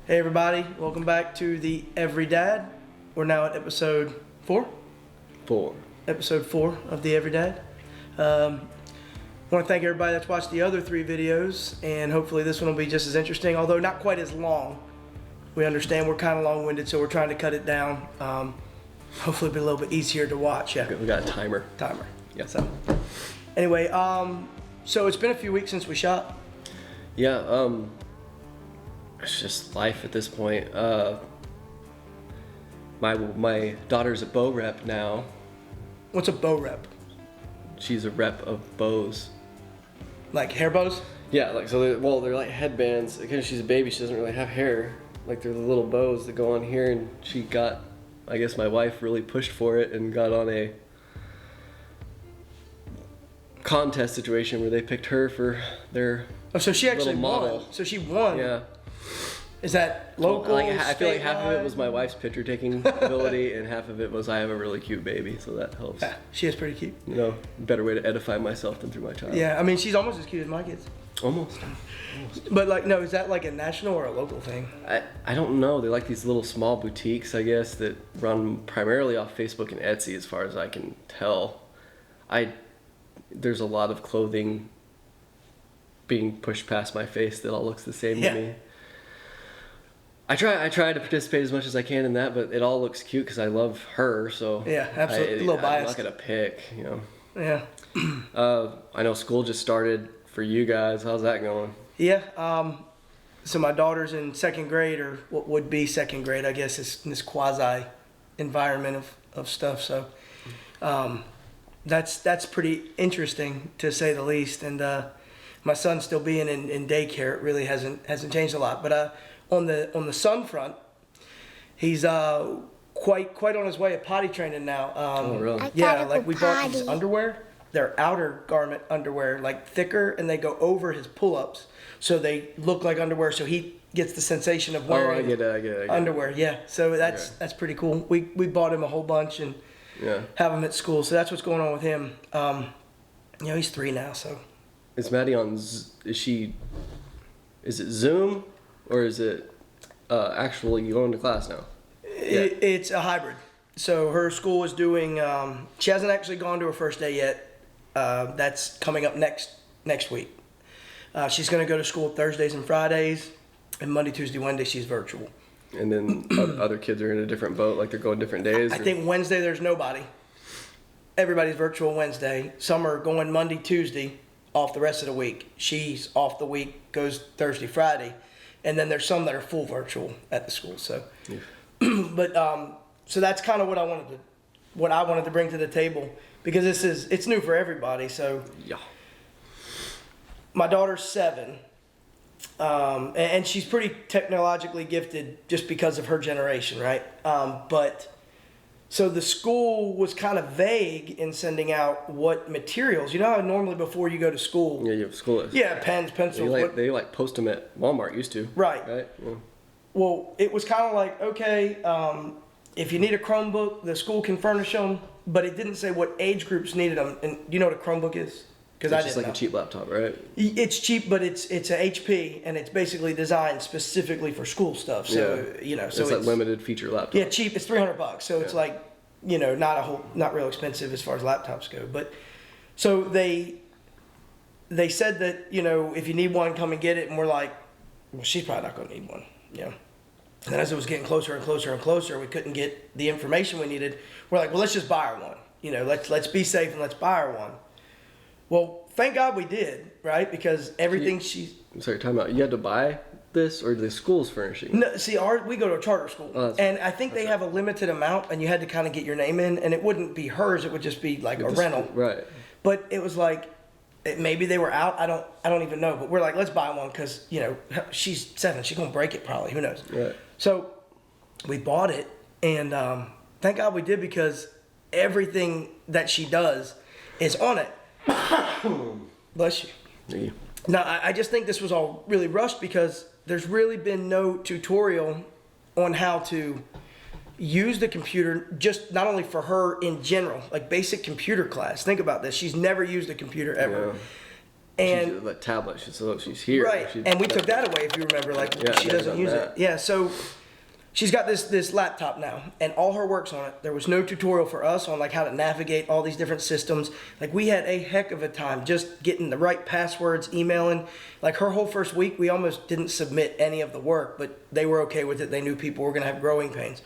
Hey everybody, welcome back to the Every Dad. We're now at episode 4? 4. Episode 4 of the Every Dad. Want to thank everybody that's watched the other 3 videos, and hopefully this one will be just as interesting, although not quite as long. We understand we're kind of long-winded, so we're trying to cut it down. Hopefully it'll be a little bit easier to watch. Yeah. We got a timer. Yeah. So anyway, so it's been a few weeks since we shot. Yeah, it's just life at this point. My daughter's a bow rep now. What's a bow rep? She's a rep of bows. Like hair bows? Yeah, like so. They're like headbands. Because she's a baby, she doesn't really have hair. Like they're the little bows that go on here, and she got. I guess my wife really pushed for it and got on a contest situation where they picked her for their. Oh, so she actually model. won. So she won. Yeah. Is that local? I feel like half of it statewide? was my wife's picture taking ability, and half of it was I have a really cute baby, so that helps. Yeah, she is pretty cute. You know, better way to edify myself than through my child. Yeah, I mean, she's almost as cute as my kids. Almost. But like, no, is that like a national or a local thing? I don't know. They're like these little small boutiques, I guess, that run primarily off Facebook and Etsy, as far as I can tell. There's a lot of clothing being pushed past my face that all looks the same to me. I try to participate as much as I can in that, but it all looks cute because I love her. So yeah, absolutely. A little biased. I'm not gonna pick, you know. Yeah. I know school just started for you guys. How's that going? Yeah. So my daughter's in 2nd grade, or what would be 2nd grade, I guess, is in this quasi environment of stuff. So that's pretty interesting to say the least. And my son still being in daycare, it really hasn't changed a lot. But on the son front, he's quite on his way of potty training now. Oh, really? Yeah, like we bought these underwear. They're outer garment underwear, like thicker, and they go over his pull-ups, so they look like underwear. So he gets the sensation of wearing I get it. underwear. Yeah, so that's pretty cool. We bought him a whole bunch and have him at school. So that's what's going on with him. He's 3 now. So is Maddie on? Is it Zoom or is it actually going to class now? It's a hybrid. So her school is doing. She hasn't actually gone to her first day yet. That's coming up next week. She's going to go to school Thursdays and Fridays, and Monday, Tuesday, Wednesday she's virtual. And then other kids are in a different boat, like they're going different days? I think Wednesday there's nobody. Everybody's virtual Wednesday. Some are going Monday, Tuesday, off the rest of the week. She's off the week, goes Thursday, Friday. And then there's some that are full virtual at the school. So, but so that's kind of what I wanted to bring to the table, because it's new for everybody. So yeah, my daughter's 7, and she's pretty technologically gifted just because of her generation, right? But so the school was kind of vague in sending out what materials. You know how normally before you go to school, you have school lists. Yeah, pens, pencils. They post them at Walmart used to. Right. Yeah. Well, it was kind of like, okay, if you need a Chromebook, the school can furnish them, but it didn't say what age groups needed them. And you know what a Chromebook is? Because I didn't It's like know. a cheap laptop, right? It's cheap, but it's a HP, and it's basically designed specifically for school stuff. So so it's like limited feature laptop. Yeah, cheap. It's $300, so it's like not real expensive as far as laptops go. But so they said that if you need one, come and get it, and we're like, well, she's probably not going to need one, And as it was getting closer and closer and closer, we couldn't get the information we needed. We're like, well, let's just buy her one. Let's be safe and let's buy her one. Well, thank God we did, right? Because everything Sorry, time out. You had to buy this, or the school's furnishing? No, see, we go to a charter school, and I think they have a limited amount, and you had to kind of get your name in, and it wouldn't be hers; it would just be like a rental, right? But it was like maybe they were out. I don't even know. But we're like, let's buy one because she's 7; she's gonna break it probably. Who knows? Right. So we bought it, and thank God we did, because everything that she does is on it. Bless you. Thank you. Now, I just think this was all really rushed because there's really been no tutorial on how to use the computer, just not only for her in general, like basic computer class. Think about this. She's never used a computer ever. And the tablet. She's here. right, and we took that away, if you remember. Like, Yeah, she never doesn't done use that. it. Yeah, so she's got this laptop now, and all her work's on it. There was no tutorial for us on like how to navigate all these different systems. Like, we had a heck of a time just getting the right passwords, emailing. Like, her whole first week, we almost didn't submit any of the work, but they were okay with it. They knew people were going to have growing pains.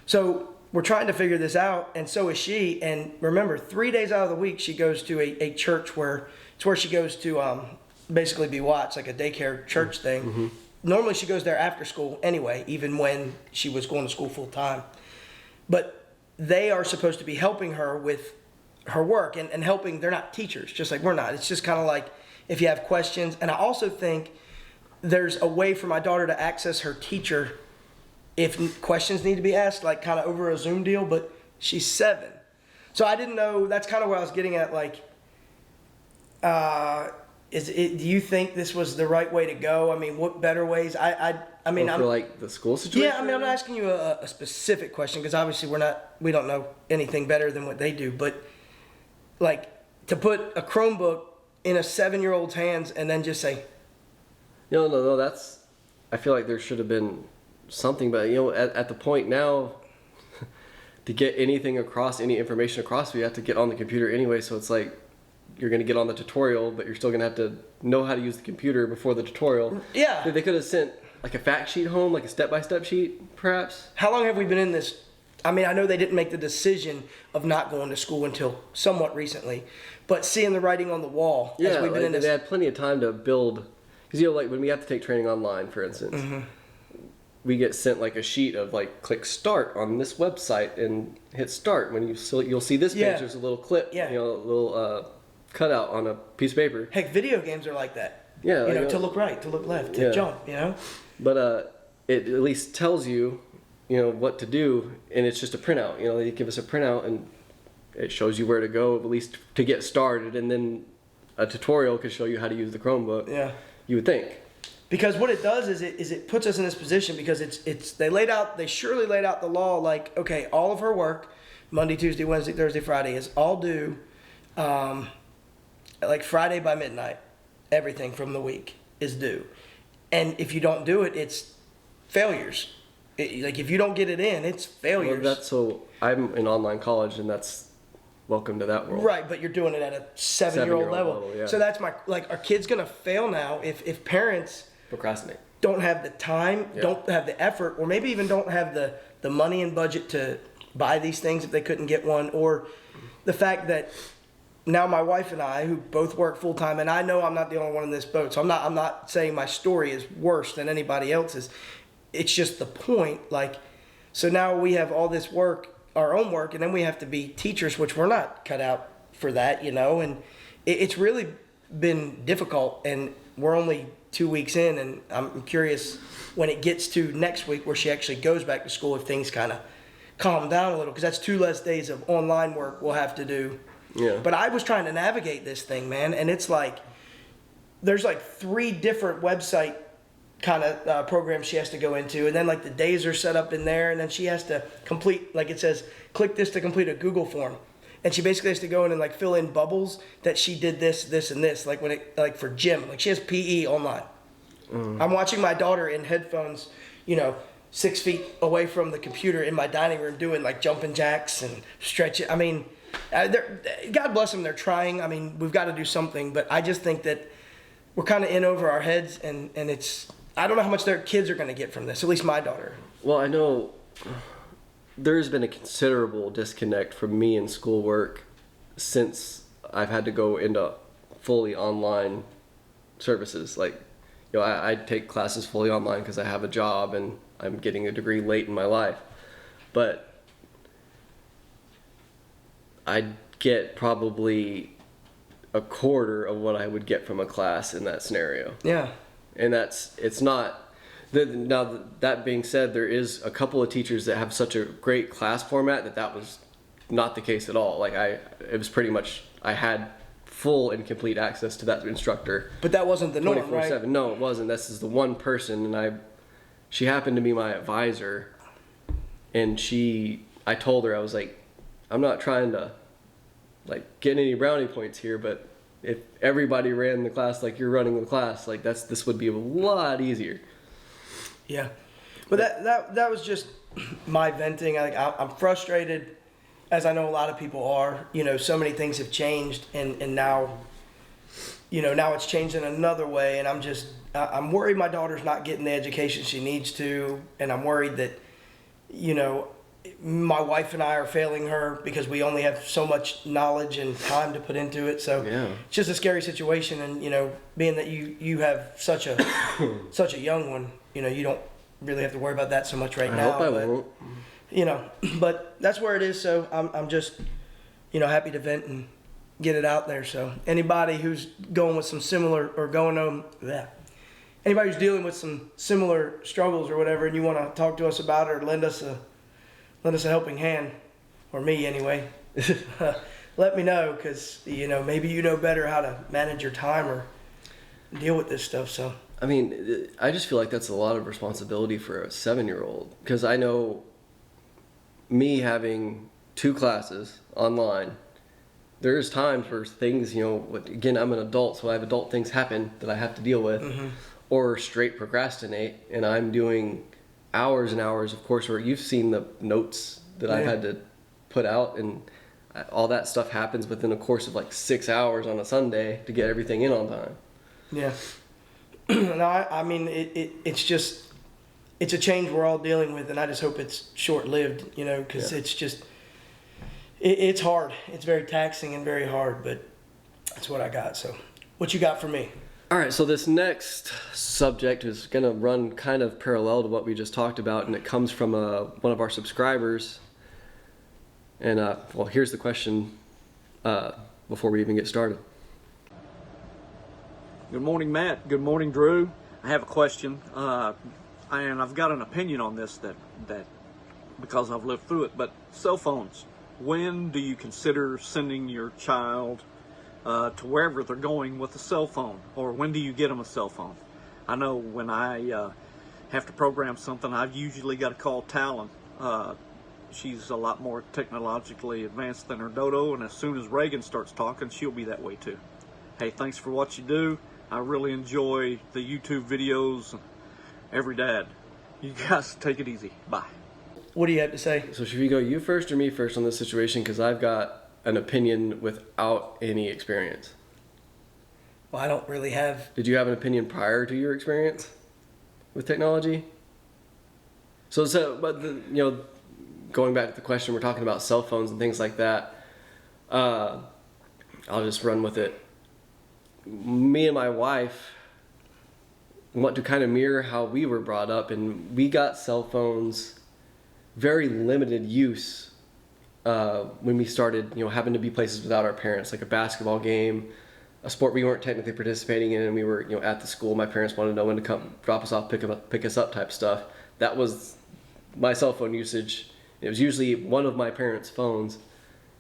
So we're trying to figure this out, and so is she. And remember, 3 days out of the week, she goes to a church where it's where she goes to basically be watched, like a daycare church thing. Mm-hmm. Normally, she goes there after school anyway, even when she was going to school full time. But they are supposed to be helping her with her work and helping. They're not teachers, just like we're not. It's just kind of like if you have questions. And I also think there's a way for my daughter to access her teacher if questions need to be asked, like kind of over a Zoom deal, but she's 7. So I didn't know, that's kind of what I was getting at, like, do you think this was the right way to go? I mean, what better ways? I mean, for like the school situation. yeah, I mean, I'm not asking you a specific question because obviously we don't know anything better than what they do, but like to put a Chromebook in a 7-year-old's hands and then just say, No. That's. I feel like there should have been something, but at the point now, to get anything across, any information across, we have to get on the computer anyway. So it's like you're going to get on the tutorial, but you're still going to have to know how to use the computer before the tutorial. Yeah. They could have sent like a fact sheet home, like a step-by-step sheet, perhaps. how long have we been in this? I mean, I know they didn't make the decision of not going to school until somewhat recently, but seeing the writing on the wall Yeah, as we've been in they this. had plenty of time to build. Because like when we have to take training online, for instance, Mm-hmm. we get sent like a sheet of like click start on this website and hit start. When you'll see this page, Yeah. there's a little clip, Yeah. a little cutout on a piece of paper. Heck, video games are like that. Yeah, You know, like, to look right, to look left, to Yeah. jump, you know? But it at least tells you, what to do, and it's just a printout. They give us a printout and it shows you where to go, at least to get started, and then a tutorial could show you how to use the Chromebook. Yeah. You would think. Because what it does is it puts us in this position because they surely laid out the law like, okay, all of her work, Monday, Tuesday, Wednesday, Thursday, Friday, is all due like Friday by midnight. Everything from the week is due. And if you don't do it, it's failures. Like if you don't get it in, it's failures. Well, I'm in online college, and that's welcome to that world. Right, but you're doing it at a 7-year-old level. Yeah. So that's are kids gonna fail now if parents Procrastinate. don't have the time, Yeah. don't have the effort, or maybe even don't have the money and budget to buy these things if they couldn't get one, or the fact that now my wife and I, who both work full time, and I know I'm not the only one in this boat, so I'm not saying my story is worse than anybody else's. It's just the point, like, so now we have all this work, our own work, and then we have to be teachers, which we're not cut out for that, and it's really been difficult, and we're only 2 weeks in, and I'm curious when it gets to next week where she actually goes back to school if things kind of calm down a little, because that's 2 less days of online work we'll have to do. Yeah. But I was trying to navigate this thing, man, and it's like there's like 3 different website kind of programs she has to go into, and then like the days are set up in there, and then she has to complete, like it says, click this to complete a Google form. And she basically has to go in and like fill in bubbles that she did this, this, and this, like when it, like for gym, like she has PE online. I'm watching my daughter in headphones, 6 feet away from the computer in my dining room doing like jumping jacks and stretching. I mean, God bless them, they're trying. I mean, we've got to do something, but I just think that we're kind of in over our heads, and I don't know how much their kids are going to get from this, at least my daughter. Well, I know there's been a considerable disconnect from me and schoolwork since I've had to go into fully online services. Like, I take classes fully online because I have a job and I'm getting a degree late in my life. But I'd get probably a quarter of what I would get from a class in that scenario. Yeah. And it's not. Now, that being said, there is a couple of teachers that have such a great class format that was not the case at all. Like it was pretty much, I had full and complete access to that instructor. But that wasn't the norm, 24/7. right? No, it wasn't. This is the one person, and she happened to be my advisor, and I told her, I was like, I'm not trying to like get any brownie points here, but if everybody ran the class like you're running the class, like this would be a lot easier. Yeah, but that was just my venting. I'm frustrated, as I know a lot of people are. You know, so many things have changed, and now, you know, now it's changed in another way, and I'm worried my daughter's not getting the education she needs to, and I'm worried that, you know, my wife and I are failing her because we only have so much knowledge and time to put into it. So Yeah. it's just a scary situation, and you know, being that you have such a such a young one, you know, you don't really have to worry about that so much right I now. hope I but, won't. You know, but that's where it is. So I'm just, you know, happy to vent and get it out there. So anybody who's going with some similar or anybody who's dealing with some similar struggles or whatever, and you want to talk to us about it or lend us a helping hand, or me anyway, let me know, because you know, maybe you know better how to manage your time or deal with this stuff. So I mean, I just feel like that's a lot of responsibility for a 7-year-old, because I know me having 2 classes online, there's times where things, you know, again, I'm an adult, so I have adult things happen that I have to deal with, or straight procrastinate, and I'm doing hours and hours of coursework. You've seen the notes that I've had to put out, and all that stuff happens within a course of like 6 hours on a Sunday to get everything in on time. yeah. No, I mean, it's just, it's a change we're all dealing with, and I just hope it's short-lived, you know, because it's just, it's hard. It's very taxing and very hard, but that's what I got. So what you got for me? All right, so this next subject is going to run kind of parallel to what we just talked about, and it comes from one of our subscribers. And, well, here's the question before we even get started. Good morning, Matt. Good morning, Drew. I have a question, and I've got an opinion on this that because I've lived through it. But cell phones, when do you consider sending your child to wherever they're going with a cell phone, or when do you get them a cell phone? I know when I have to program something, I've usually got to call Talon. She's a lot more technologically advanced than her Dodo, and as soon as Reagan starts talking, she'll be that way too. Hey, thanks for what you do. I really enjoy the YouTube videos. Every dad, you guys take it easy. Bye. What do you have to say? So should we go you first or me first on this situation? Because I've got an opinion without any experience. Well, I don't really have. Did you have an opinion prior to your experience with technology? But you know, going back to the question, we're talking about cell phones and things like that. I'll just run with it. Me and my wife want to kind of mirror how we were brought up, and we got cell phones very limited use when we started, you know, having to be places without our parents, like a basketball game, a sport we weren't technically participating in, and we were, you know, at the school. My parents wanted to know when to come drop us off, pick us up type stuff. That was my cell phone usage. It was usually one of my parents' phones,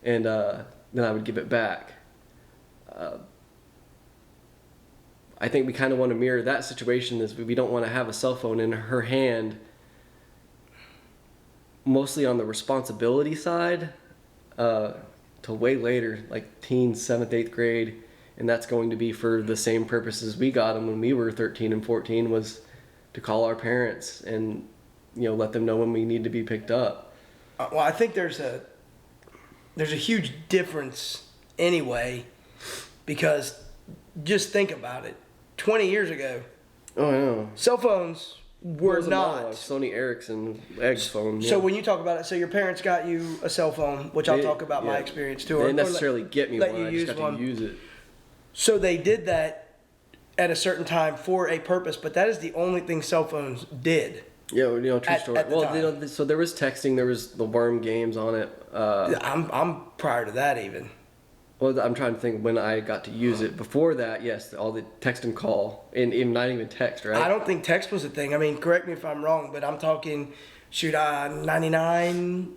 and then I would give it back. I think we kind of want to mirror that situation, is we don't want to have a cell phone in her hand, mostly on the responsibility side, till way later, like teens, 7th, 8th grade, and that's going to be for the same purposes we got them when we were 13 and 14, was to call our parents and, you know, let them know when we need to be picked up. Well, I think there's a huge difference anyway, because just think about it. 20 years ago, Oh, I know. cell phones were It was a not. Monologue, Sony Ericsson Eggs phone. So yeah. when you talk about it, so your parents got you a cell phone, which I'll They- talk about my yeah. experience too. They or didn't necessarily get me let one. you I use just got one. to use it. So they did that at a certain time for a purpose, but that is the only thing cell phones did. Yeah, you know, true At- story. at the Well, time. you know, so there was texting, there was the worm games on it. I'm prior to that even. Well, I'm trying to think when I got to use it. Before that, yes, all the text and call, and not even text, right? I don't think text was a thing. I mean, correct me if I'm wrong, but I'm talking, 99.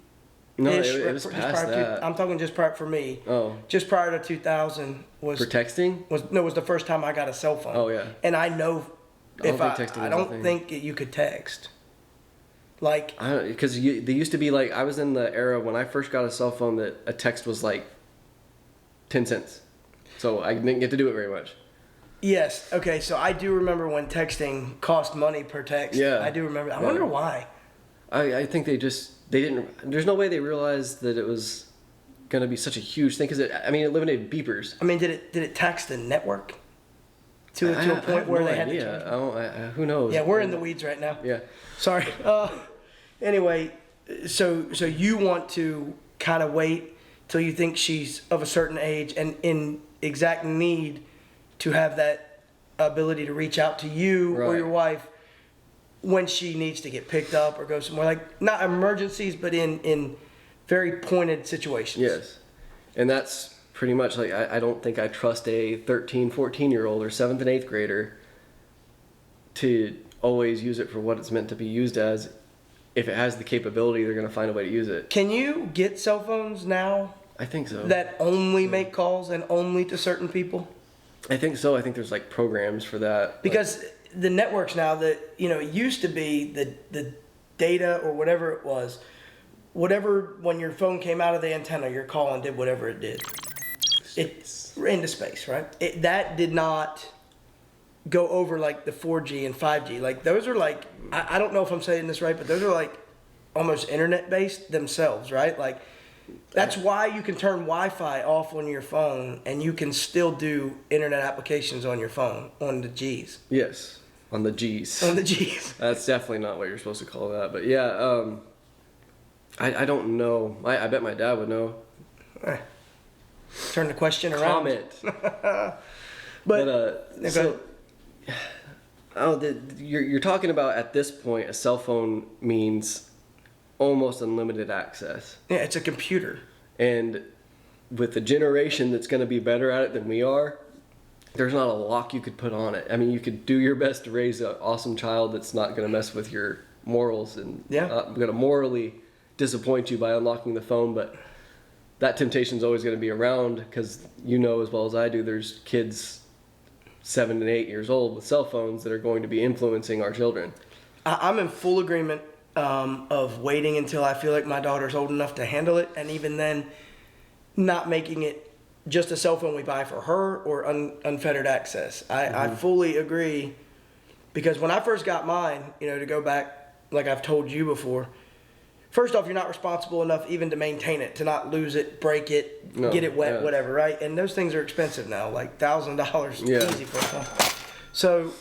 No, it was past that. I'm talking just prior for me. Oh, Just prior to 2000 for texting? was the first time I got a cell phone. Oh, yeah. And I know I don't if think I texting was a don't thing. think that you could text. Like, Because they used to be like, I was in the era when I first got a cell phone that a text was like 10 cents. so I didn't get to do it very much. Yes. Okay. So I do remember when texting cost money per text. Yeah. I do remember. I Yeah. wonder why. I think they didn't. There's no way they realized that it was going to be such a huge thing because it eliminated beepers. I mean, did it tax the network to I a have point where no they had idea. to charge? Who knows? Yeah, we're in the weeds right now. Yeah. Sorry. Anyway, so you want to kind of wait till you think she's of a certain age and in exact need to have that ability to reach out to you or Right. your wife when she needs to get picked up or go somewhere, like not emergencies, but in very pointed situations. Yes. And that's pretty much like I don't think I trust a 13, 14-year-old or 7th and 8th grader to always use it for what it's meant to be used as. If it has the capability, they're going to find a way to use it. Can you get cell phones now I think so. that only make calls and only to certain people? I think so. I think there's like programs for that. Because the networks now that, it used to be the data or whatever it was, whatever, when your phone came out of the antenna, your call and did whatever it did. It's into space, right? That did not go over like the 4G and 5G. Like those are like, I don't know if I'm saying this right, but those are like almost internet based themselves, right? Like that's why you can turn Wi-Fi off on your phone and you can still do internet applications on your phone, on the Gs. Yes, on the G's. On the Gs. That's definitely not what you're supposed to call that. But yeah, I don't know. I bet my dad would know. Turn the question around. Comment. But okay. So, you're talking about at this point a cell phone means almost unlimited access. yeah, it's a computer. And with the generation that's going to be better at it than we are, there's not a lock you could put on it. I mean, you could do your best to raise an awesome child that's not going to mess with your morals and not going to morally disappoint you by unlocking the phone, but that temptation is always going to be around because you know as well as I do there's kids 7 and 8 years old with cell phones that are going to be influencing our children. I'm in full agreement of waiting until I feel like my daughter's old enough to handle it, and even then not making it just a cell phone we buy for her or unfettered access. I fully agree, because when I first got mine, to go back, like I've told you before, first off, you're not responsible enough even to maintain it, to not lose it, break it, get it wet, whatever, right? And those things are expensive now, like $1,000 easy for a phone. So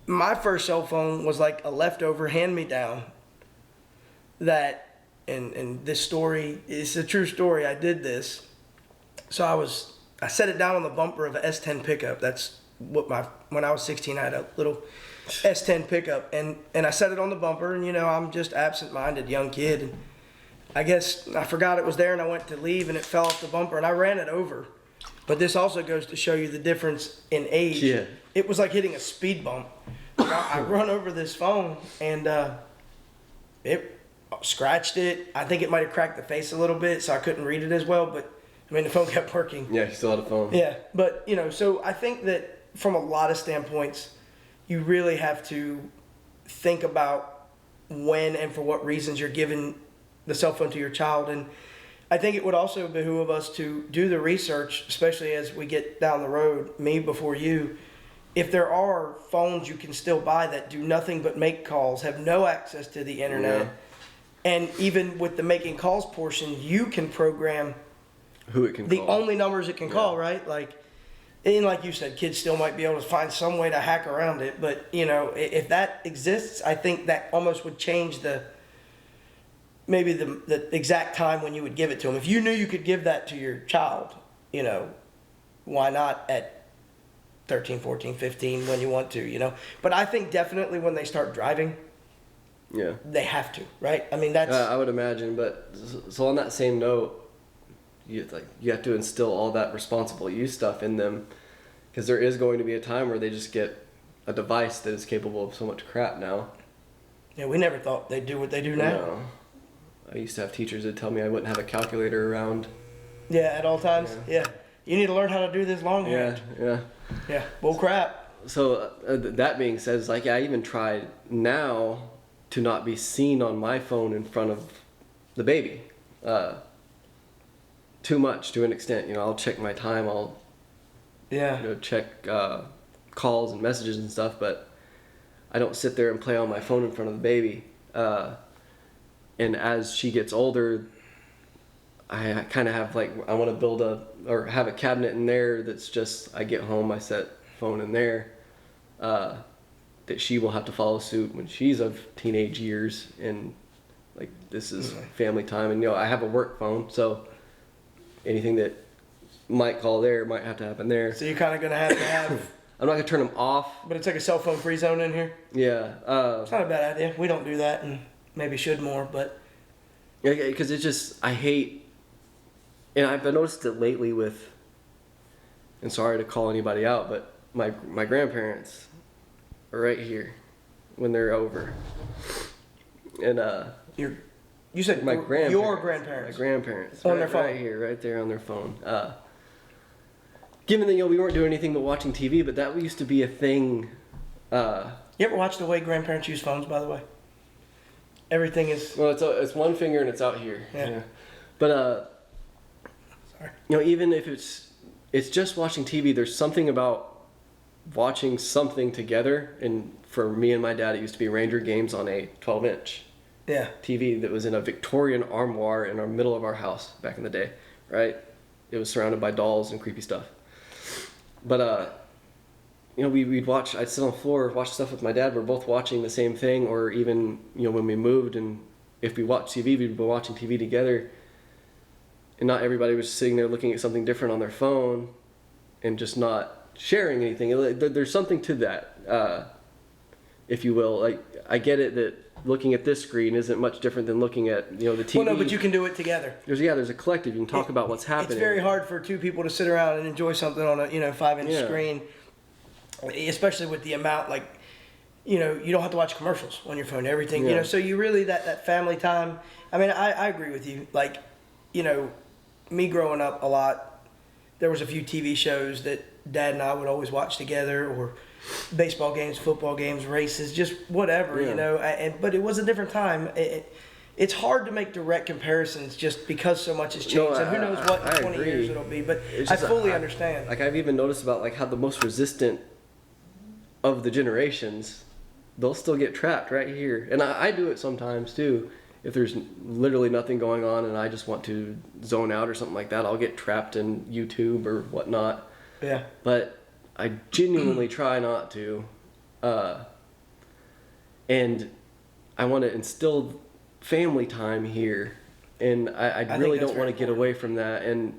my first cell phone was like a leftover hand-me-down that, and this story, it's a true story, I did this. So I set it down on the bumper of an S10 pickup. That's what when I was 16, I had a little S10 pickup, and I set it on the bumper, and I'm just absent-minded young kid, and I guess I forgot it was there, and I went to leave, and it fell off the bumper, and I ran it over. But this also goes to show you the difference in age. Yeah. It was like hitting a speed bump. I run over this phone, and it scratched it. I think it might have cracked the face a little bit, so I couldn't read it as well, but the phone kept working. Yeah, you still had a phone. Yeah, but so I think that from a lot of standpoints, you really have to think about when and for what reasons you're giving the cell phone to your child. And I think it would also behoove us to do the research, especially as we get down the road, me before you, if there are phones you can still buy that do nothing but make calls, have no access to the internet, and even with the making calls portion, you can program who it can the call. only numbers it can call, right? And like you said, kids still might be able to find some way to hack around it. But, if that exists, I think that almost would change maybe the exact time when you would give it to them. If you knew you could give that to your child, why not at 13, 14, 15 when you want to, But I think definitely when they start driving, they have to, right? I mean, that's... I would imagine, but so on that same note, you have to instill all that responsible use stuff in them, because there is going to be a time where they just get a device that is capable of so much crap now. Yeah, we never thought they'd do what they do now. No. I used to have teachers that tell me I wouldn't have a calculator around. Yeah, at all times. Yeah. You need to learn how to do this longhand. Yeah. Well, crap. So that being said, it's like I even tried now to not be seen on my phone in front of the baby. Too much to an extent. I'll check my time. I'll Yeah. check calls and messages and stuff, but I don't sit there and play on my phone in front of the baby. And as she gets older, I kind of have I want to build or have a cabinet in there that's just, I get home, I set phone in there, that she will have to follow suit when she's of teenage years, and this is family time. And I have a work phone, so anything that might call there might have to happen there. So you're kind of going to have I'm not gonna turn them off. But it's like a cell phone free zone in here. Yeah. It's not a bad idea. We don't do that, and maybe should more, but. Yeah, because it's just, I hate, and I've noticed it lately with, and sorry to call anybody out, but my grandparents are right here when they're over. And you said my grandparents. your grandparents. My grandparents. On their phone. Right here, right there on their phone. Given that we weren't doing anything but watching TV, but that used to be a thing. You ever watch the way grandparents use phones, by the way? Everything is. Well, it's one finger and it's out here. Yeah. But sorry. Even if it's just watching TV, there's something about watching something together. And for me and my dad, it used to be Ranger games on a 12-inch Yeah. TV that was in a Victorian armoire in the middle of our house back in the day, right? It was surrounded by dolls and creepy stuff. But we'd watch. I'd sit on the floor, watch stuff with my dad. We're both watching the same thing, or even when we moved, and if we watched TV, we'd be watching TV together. And not everybody was sitting there looking at something different on their phone, and just not sharing anything. There's something to that, if you will. I get it that looking at this screen isn't much different than looking at the TV. Well, no, but you can do it together. There's a collective. You can talk about what's happening. It's very hard for two people to sit around and enjoy something on a 5-inch screen, especially with the amount you don't have to watch commercials on your phone. Everything so you really that family time. I mean, I agree with you. Me growing up a lot, there was a few TV shows that Dad and I would always watch together, or baseball games, football games, races, just whatever, but it was a different time. It's hard to make direct comparisons just because so much has changed, and who knows what in 20 years it'll be, but I fully understand. I've even noticed about how the most resistant of the generations, they'll still get trapped right here. And I do it sometimes too. If there's literally nothing going on and I just want to zone out or something like that, I'll get trapped in YouTube or whatnot. Yeah. But I genuinely try not to. And I want to instill family time here. And I really don't want to get away from that. And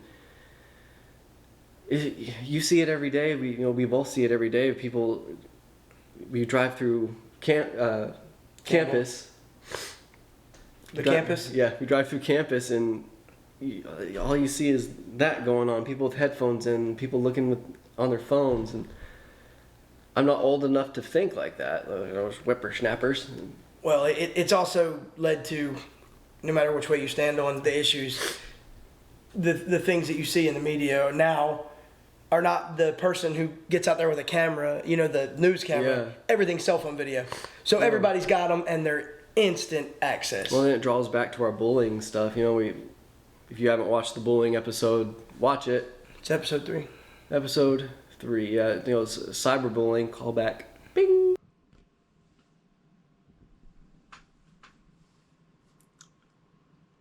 you see it every day. We both see it every day. We drive through campus. Campus? Yeah, we drive through campus and all you see is that going on. People with headphones in, people looking on their phones. And I'm not old enough to think like that. Those whippersnappers. Well, it's also led to, no matter which way you stand on the issues, the things that you see in the media now are not the person who gets out there with a camera, the news camera. Yeah. Everything's cell phone video. So everybody's got them, and they're instant access. Well, then it draws back to our bullying stuff. If you haven't watched the bullying episode, watch it. It's episode 3. Episode 3, yeah. It's cyberbullying, callback. Bing!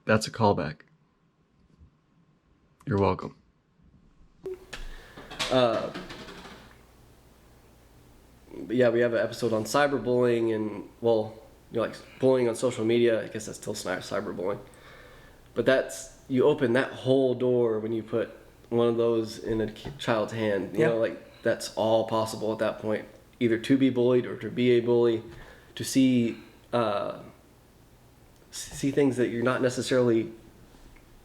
That's a callback. You're welcome. But yeah, we have an episode on cyberbullying and, bullying on social media. I guess that's still cyberbullying. But you open that whole door when you put one of those in a child's hand. That's all possible at that point. Either to be bullied or to be a bully, to see things that you're not necessarily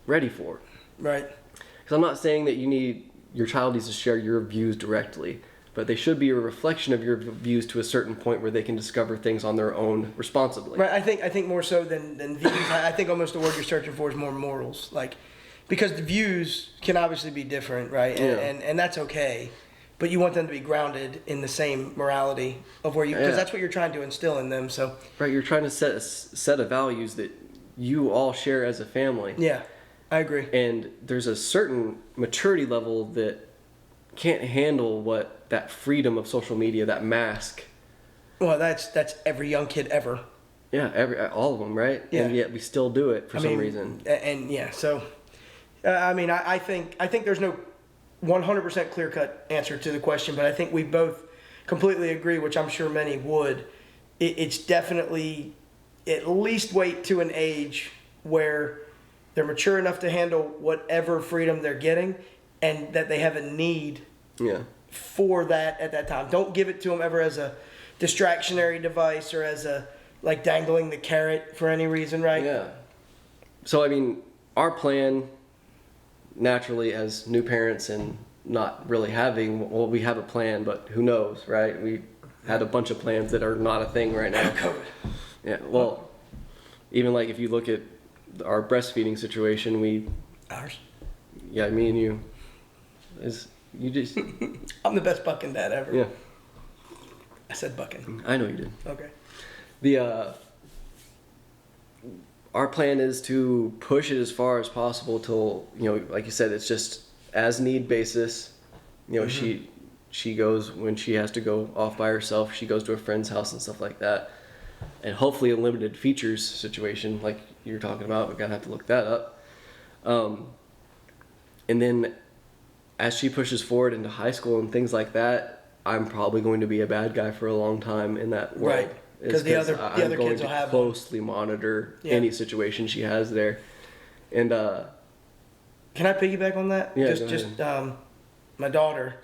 ready for. Right. Because I'm not saying that your child needs to share your views directly, but they should be a reflection of your views to a certain point where they can discover things on their own responsibly. Right. I think more so than views. I think almost the word you're searching for is more morals. Because the views can obviously be different, right? And that's okay. But you want them to be grounded in the same morality of because that's what you're trying to instill in them. So. Right. You're trying to set a set of values that you all share as a family. Yeah, I agree. And there's a certain maturity level that can't handle what that freedom of social media, that mask. Well, that's every young kid ever. Yeah, all of them, right? Yeah. And yet we still do it for some reason. And yeah, so I mean, I think there's no 100% clear cut answer to the question, but I think we both completely agree, which I'm sure many would. It's definitely at least wait to an age where they're mature enough to handle whatever freedom they're getting, and that they have a need Yeah. for that at that time. Don't give it to them ever as a distractionary device or as a like dangling the carrot for any reason, right? Yeah. So, I mean, our plan, naturally, as new parents and not really having, well, we have a plan, but who knows, right? We had a bunch of plans that are not a thing right now. COVID. Yeah, well, even like if you look at our breastfeeding situation, Ours. yeah, me and you, you just, I'm the best bucking dad ever. yeah, I said bucking. I know you did. Okay. Our plan is to push it as far as possible till, like you said, it's just as need basis. She goes when she has to go off by herself. She goes to a friend's house and stuff like that. And hopefully a limited features situation like you're talking about. We're going to have to look that up. And then as she pushes forward into high school and things like that, I'm probably going to be a bad guy for a long time in that world. Right. Because the other I'm going kids to will have closely monitor Yeah. any situation she has there. And Can I piggyback on that? Yeah, Just go my daughter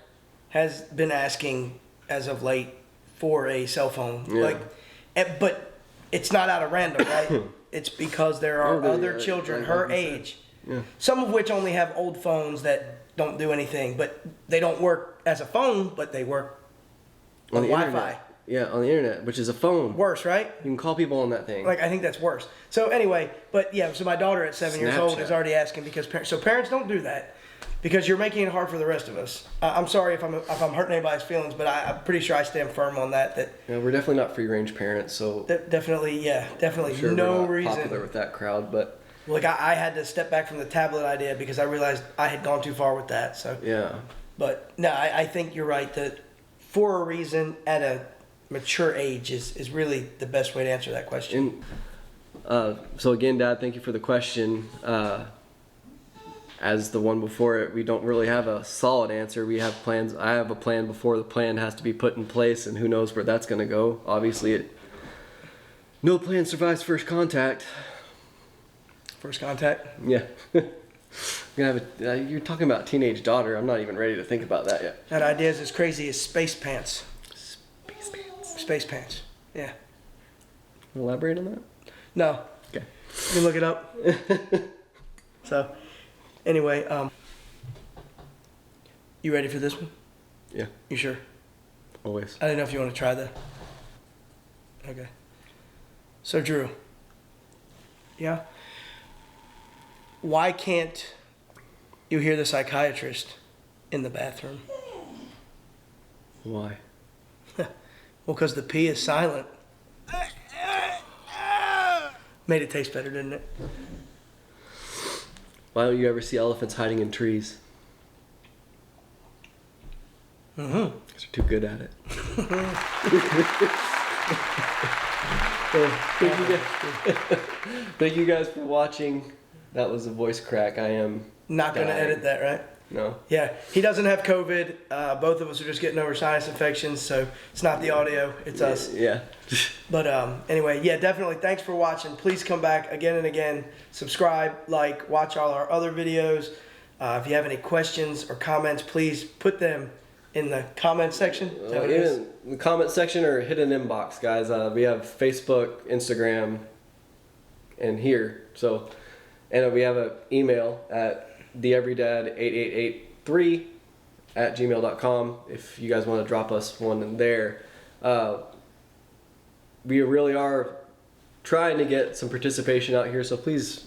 has been asking as of late for a cell phone. Yeah. But it's not out of random, right? It's because there are Oh, other yeah, children like her you said. age, Yeah. some of which only have old phones that don't do anything, but they don't work as a phone, but they work on the Wi-Fi. internet. Yeah, on the internet, which is a phone. Worse, right? You can call people on that thing. Like I think that's worse. So anyway, but yeah, so my daughter at 7 years old is Snapchat. already asking because parents don't do that because you're making it hard for the rest of us. I'm sorry if I'm hurting anybody's feelings, but I'm pretty sure I stand firm on that. That Yeah, we're definitely not free range parents, so definitely, yeah, definitely sure no we're not reason. popular with that crowd. But Like I had to step back from the tablet idea because I realized I had gone too far with that. So, yeah, but no, I think you're right that for a reason at a mature age is really the best way to answer that question. and so again, Dad, thank you for the question. As the one before it, we don't really have a solid answer. We have plans. I have a plan before the plan has to be put in place, and who knows where that's going to go. Obviously, no plan survives first contact. First contact. Yeah. You're gonna have you're talking about teenage daughter. I'm not even ready to think about that yet. That idea is as crazy as space pants. Space pants. Space pants. Yeah. Elaborate on that? No. Okay. You can look it up. So, anyway, you ready for this one? Yeah, You sure? always. I didn't know if you want to try that. Okay. So, Drew. Yeah? Why can't you hear the psychiatrist in the bathroom? Why? Well, because the P is silent. Made it taste better, didn't it? Why don't you ever see elephants hiding in trees? Mm-hmm. Because they're too good at it. Thank you guys for watching. That was a voice crack. I am Not going to dying. edit that, right? No. Yeah, he doesn't have COVID. Both of us are just getting over sinus infections, so it's not the audio, it's us. Yeah. But anyway, yeah, definitely. Thanks for watching. Please come back again and again. Subscribe, like, watch all our other videos. If you have any questions or comments, please put them in the comment section. Is that what it is? In the comment section or hit an inbox, guys. We have Facebook, Instagram, and here. So, and we have an email at theeverydad8883@gmail.com if you guys want to drop us one in there. We really are trying to get some participation out here, so please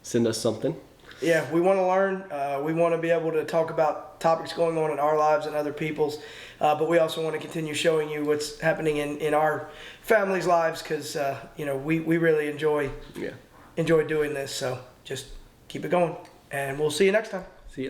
send us something. Yeah, we want to learn. We want to be able to talk about topics going on in our lives and other people's. But we also want to continue showing you what's happening in our families' lives because, we really enjoy doing this. So just keep it going. And we'll see you next time. See ya.